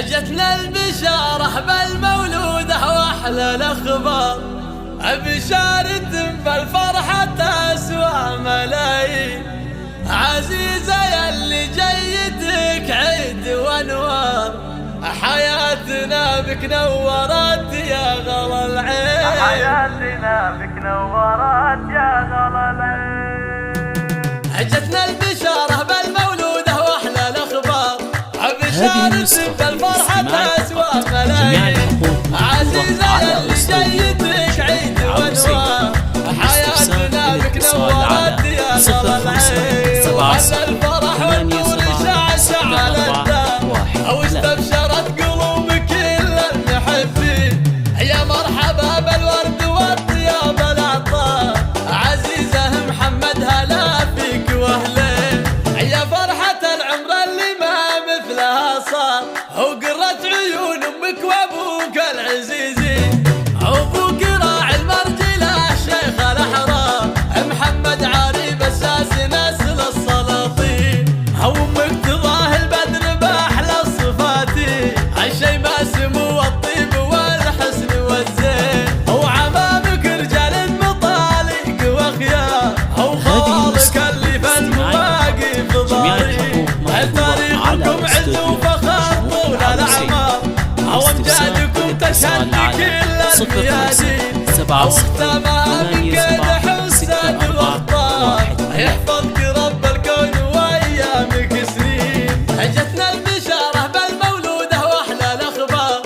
جتنا البشارة بالمولودة واحلى الاخبار، بشارة بالفرحة تسوى ملايين. عزيزة يلي جيتك عيد وانوار، حياتنا بك نورت يا غلا العين، حياتنا بك نورت يا غلا العين. جتنا البشارة بالمولودة واحلى الاخبار، بشارة بالفرحة تسوى ملايين. عزيزة يلي جيتك عيد وانوار، حياتنا بك نورت يا غلا العين. وهلا الفرح والنور شعشع على الدار، واستبشرت قلوب كل المحبين. يا مرحبا بالورد والطياب العطار، عزيزة محمد هلا فيك واهلين. يا فرحة العمر اللي ما مثلها صار، وقرة عيون امك وابوك العزيزين. ابوك راعي المرجله الشيخ الاحرار، محمد عاري بساس نسل السلاطين. وامك تضاهي البدر باحلى الصفات، الشي ما سمو الطيب والحسن والزين. وعمامك رجال مطالق واخيار، وخوالك اللي في المواقف ضارين. تاريخكم عز وفخر طول الاعمار، وامجادكم تشهد بكل الميادين. واختامها من كيد حساد واخطار، يحفظك رب الكون وايامك سنين. جتنا البشارة بالمولودة واحلى الاخبار،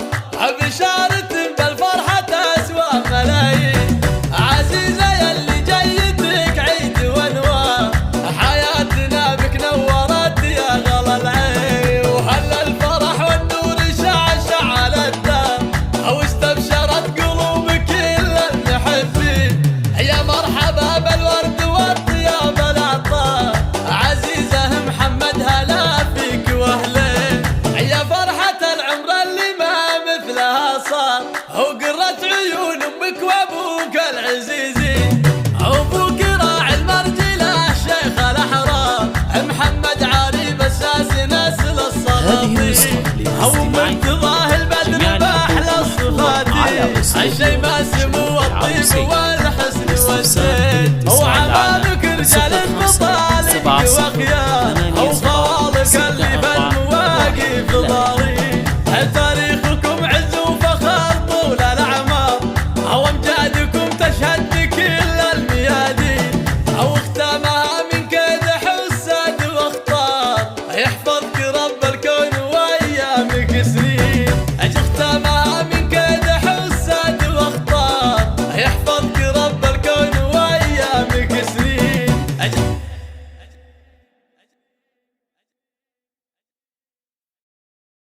بشارة بالفرحة تسوى ملايين. عزيزة يلي جيتك عيد وانوار، حياتنا بك نورت يا غلا العين. وهلا الفرح والنور شعشع على الدار، واستبشرت قلوب كل المحبين. يا مرحبا بالورد والطياب العطار، عزيزة محمد هلا فيك واهلين. يا فرحة العمر اللي ما مثلها صار، وقرة عيون امك وابوك العزيزين. ابوك راعي المرجله الشيخ الاحرار، محمد عاري بساس نسل السلاطين. وامك تضاهي البدر باحلى الصفات، الشي ما سمو الطيب والحسن والزين. وعمامك رجال مطالق واخيار، وخوالك اللي في المواقف ضار.